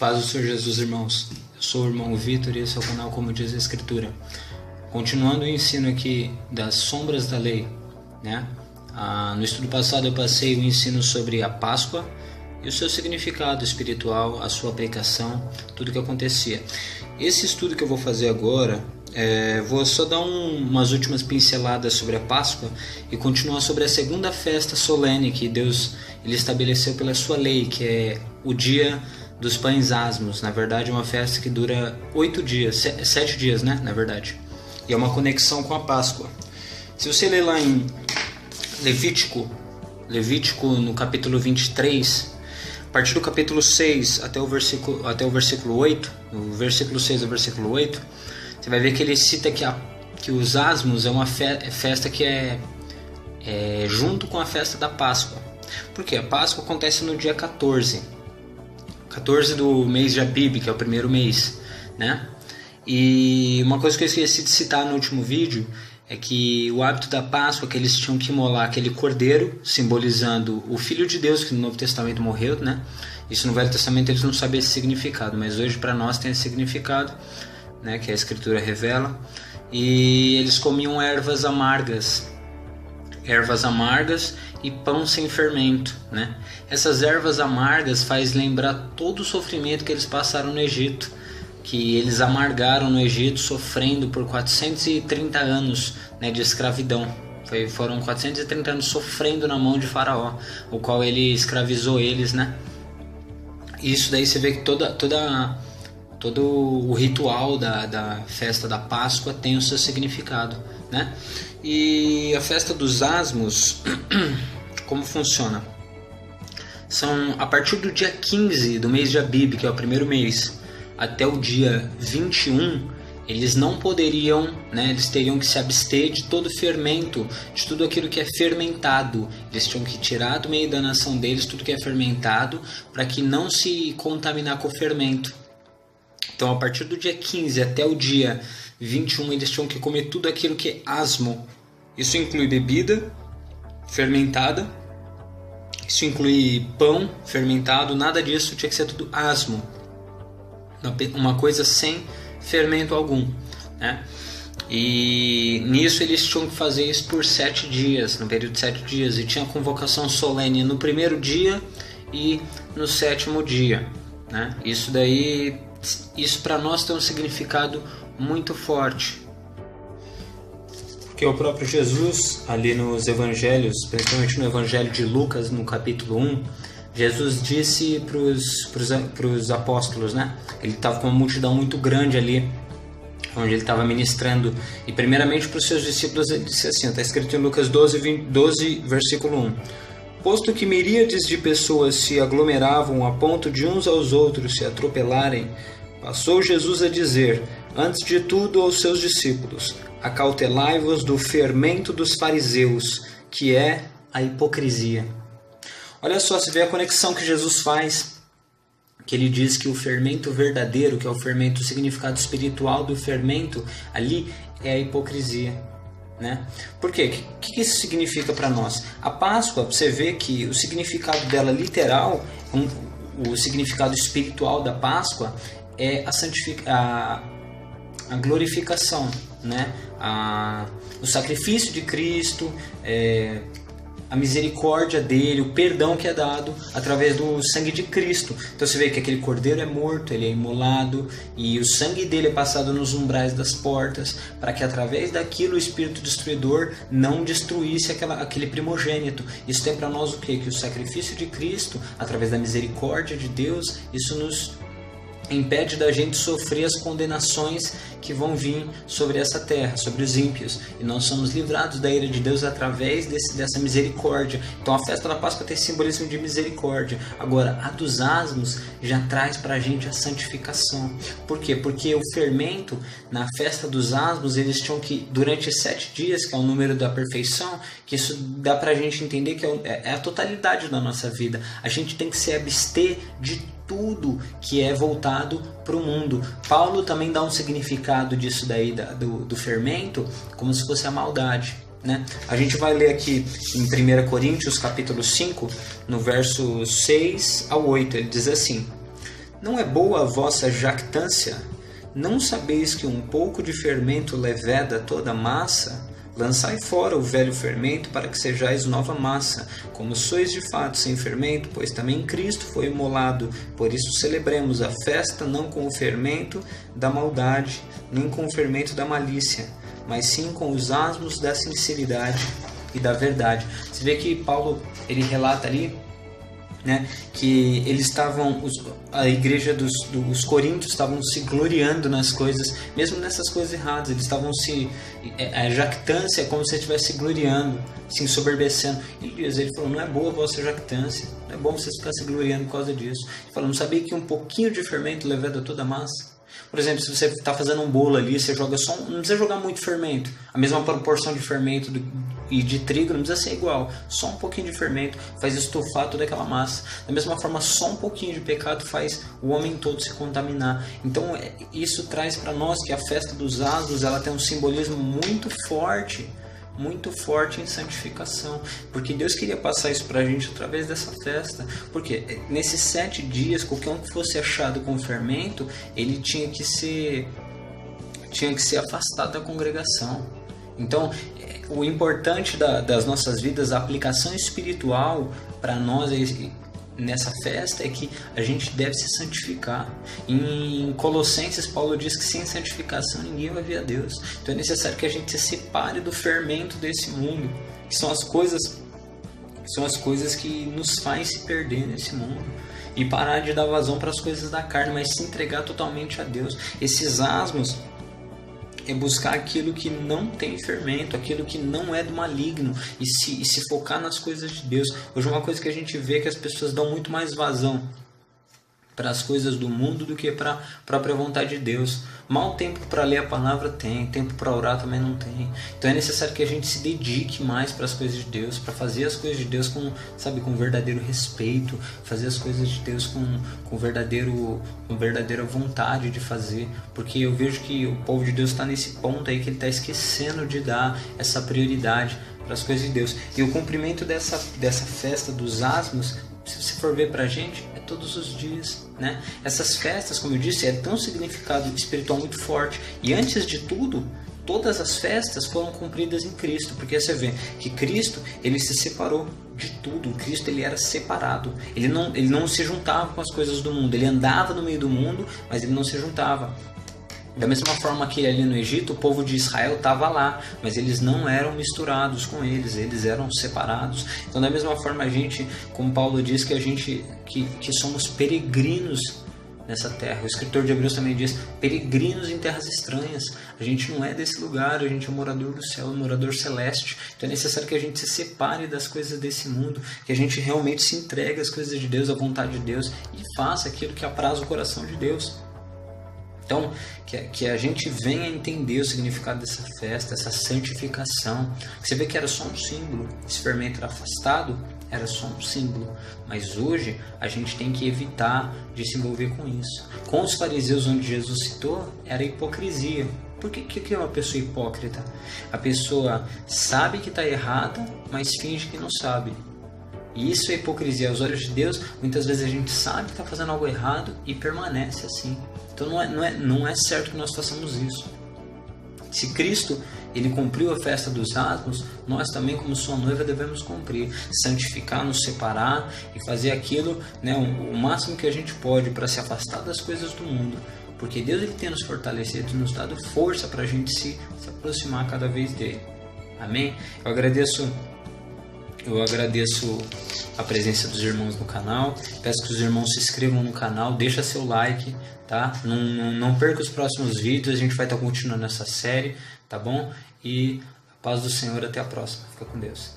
Paz do Senhor Jesus, irmãos. Eu sou o irmão Vitor e esse é o canal Como Diz a Escritura. Continuando o ensino aqui das sombras da lei, né? No estudo passado eu passei o ensino sobre a Páscoa e o seu significado espiritual, a sua aplicação, tudo o que acontecia. Esse estudo que eu vou fazer agora, vou só dar umas últimas pinceladas sobre a Páscoa e continuar sobre a segunda festa solene que Deus ele estabeleceu pela sua lei, que é o dia dos pães asmos. Na verdade é uma festa que dura 8 dias, 7 dias, né? Na verdade. E é uma conexão com a Páscoa. Se você ler lá em Levítico no capítulo 23, a partir do capítulo 6 até o versículo 8, no versículo 6 ao versículo 8, você vai ver que ele cita que os asmos é uma festa que é junto com a festa da Páscoa. Por quê? A Páscoa acontece no dia 14 do mês de Abib, que é o primeiro mês, né? E uma coisa que eu esqueci de citar no último vídeo é que o hábito da Páscoa, que eles tinham que imolar aquele cordeiro, simbolizando o Filho de Deus, que no Novo Testamento morreu, né? Isso no Velho Testamento eles não sabiam esse significado, mas hoje para nós tem esse significado, né? Que a Escritura revela. E eles comiam ervas amargas e pão sem fermento, né? Essas ervas amargas faz lembrar todo o sofrimento que eles passaram no Egito, que eles amargaram no Egito, sofrendo por 430 anos, né, de escravidão. Foram 430 anos sofrendo na mão de Faraó, o qual ele escravizou eles, né? Isso daí você vê que todo o ritual da festa da Páscoa tem o seu significado, né? E a festa dos asmos, como funciona? São a partir do dia 15 do mês de Abib, que é o primeiro mês, até o dia 21, eles não poderiam, né, eles teriam que se abster de todo fermento, de tudo aquilo que é fermentado. Eles tinham que tirar do meio da nação deles tudo que é fermentado, para que não se contaminar com o fermento. Então, a partir do dia 15 até o dia 21, eles tinham que comer tudo aquilo que é asmo. Isso inclui bebida fermentada, isso inclui pão fermentado, nada disso tinha que ser tudo asmo. Uma coisa sem fermento algum, né? E nisso eles tinham que fazer isso por 7 dias, no período de 7 dias. E tinha convocação solene no primeiro dia e no 7º dia, né? Isso para nós tem um significado muito forte, porque o próprio Jesus, ali nos evangelhos, principalmente no evangelho de Lucas, no capítulo 1, Jesus disse para os apóstolos, né? Ele estava com uma multidão muito grande ali, onde ele estava ministrando, e primeiramente para os seus discípulos ele disse assim, está escrito em Lucas 12, versículo 1: posto que miríades de pessoas se aglomeravam a ponto de uns aos outros se atropelarem, passou Jesus a dizer, antes de tudo aos seus discípulos, acautelai-vos do fermento dos fariseus, que é a hipocrisia. Olha só, você vê a conexão que Jesus faz, que ele diz que o fermento verdadeiro, que é o fermento, o significado espiritual do fermento, ali é a hipocrisia, né? Por quê? O que isso significa para nós? A Páscoa, você vê que o significado dela literal, o significado espiritual da Páscoa é a glorificação, né? O sacrifício de Cristo, a misericórdia dele, o perdão que é dado através do sangue de Cristo. Então você vê que aquele cordeiro é morto, ele é imolado e o sangue dele é passado nos umbrais das portas, para que através daquilo o espírito destruidor não destruísse aquele primogênito. Isso tem para nós o quê? Que o sacrifício de Cristo, através da misericórdia de Deus, isso nos impede da gente sofrer as condenações que vão vir sobre essa terra, sobre os ímpios. E nós somos livrados da ira de Deus através dessa misericórdia. Então a festa da Páscoa tem simbolismo de misericórdia. Agora, a dos asmos já traz para a gente a santificação. Por quê? Porque o fermento, na festa dos asmos, eles tinham que, durante 7 dias, que é o número da perfeição, que isso dá para a gente entender que é a totalidade da nossa vida. A gente tem que se abster de tudo que é voltado para o mundo. Paulo também dá um significado disso daí, do fermento, como se fosse a maldade, né? A gente vai ler aqui em 1 Coríntios capítulo 5, no verso 6 ao 8, ele diz assim: Não é boa a vossa jactância? Não sabeis que um pouco de fermento leveda toda a massa? Lançai fora o velho fermento, para que sejais nova massa, como sois de fato sem fermento, pois também Cristo foi imolado. Por isso celebremos a festa não com o fermento da maldade, nem com o fermento da malícia, mas sim com os asmos da sinceridade e da verdade. Você vê que Paulo, ele relata ali, né, que eles estavam, a igreja dos Coríntios estavam se gloriando nas coisas, mesmo nessas coisas erradas. Eles estavam a jactância é como se estivesse se gloriando, se ensoberbecendo. Ele falou, não é boa a vossa jactância, não é bom vocês ficarem se gloriando por causa disso. Ele falou, não sabia que um pouquinho de fermento leveda toda a massa? Por exemplo, se você está fazendo um bolo ali, você joga só, não precisa jogar muito fermento, a mesma proporção de fermento e de trigo não precisa ser igual, só um pouquinho de fermento faz estufar toda aquela massa. Da mesma forma, só um pouquinho de pecado faz o homem todo se contaminar. Então isso traz para nós que a festa dos asmos, ela tem um simbolismo muito forte em santificação, porque Deus queria passar isso pra gente através dessa festa. Porque nesses 7 dias, qualquer um que fosse achado com fermento, ele tinha que ser afastado da congregação. Então, o importante das nossas vidas, a aplicação espiritual para nós nessa festa é que a gente deve se santificar. Em Colossenses, Paulo diz que sem santificação ninguém vai ver a Deus. Então é necessário que a gente se separe do fermento desse mundo, que são as coisas que nos fazem se perder nesse mundo, e parar de dar vazão para as coisas da carne, mas se entregar totalmente a Deus. Esses asmos é buscar aquilo que não tem fermento, aquilo que não é do maligno, e se focar nas coisas de Deus. Hoje uma coisa que a gente vê é que as pessoas dão muito mais vazão para as coisas do mundo do que para a própria vontade de Deus. Mal tempo para ler a palavra tem, tempo para orar também não tem. Então é necessário que a gente se dedique mais para as coisas de Deus, para fazer as coisas de Deus com verdadeiro respeito, fazer as coisas de Deus com verdadeira vontade de fazer, porque eu vejo que o povo de Deus está nesse ponto aí que ele está esquecendo de dar essa prioridade para as coisas de Deus. E o cumprimento dessa festa dos asmos, se você for ver pra gente, é todos os dias, né? Essas festas, como eu disse, é tão significado espiritual muito forte. E antes de tudo, todas as festas foram cumpridas em Cristo, porque você vê que Cristo, ele se separou de tudo. Cristo, ele era separado. Ele não se juntava com as coisas do mundo. Ele andava no meio do mundo, mas ele não se juntava. Da mesma forma que ali no Egito, o povo de Israel estava lá, mas eles não eram misturados com eles eram separados. Então, da mesma forma, a gente, como Paulo diz, que a gente que somos peregrinos nessa terra. O escritor de Hebreus também diz, peregrinos em terras estranhas. A gente não é desse lugar, a gente é morador do céu, morador celeste. Então é necessário que a gente se separe das coisas desse mundo, que a gente realmente se entregue às coisas de Deus, à vontade de Deus, e faça aquilo que apraz o coração de Deus. Então, que a gente venha entender o significado dessa festa, essa santificação. Você vê que era só um símbolo. Esse fermento era afastado, era só um símbolo. Mas hoje a gente tem que evitar de se envolver com isso. Com os fariseus, onde Jesus citou, era hipocrisia. Por que é uma pessoa hipócrita? A pessoa sabe que está errada, mas finge que não sabe. E isso é hipocrisia aos olhos de Deus. Muitas vezes a gente sabe que está fazendo algo errado e permanece assim. Então não é certo que nós façamos isso. Se Cristo, ele cumpriu a festa dos asmos, nós também, como sua noiva, devemos cumprir, santificar, nos separar e fazer aquilo, né, o máximo que a gente pode para se afastar das coisas do mundo, porque Deus, ele tem nos fortalecido e nos dado força para a gente se aproximar cada vez dele. Amém? Eu agradeço a presença dos irmãos no canal. Peço que os irmãos se inscrevam no canal, deixa seu like, tá? Não perca os próximos vídeos, a gente vai estar continuando essa série, tá bom? E a paz do Senhor, até a próxima. Fica com Deus.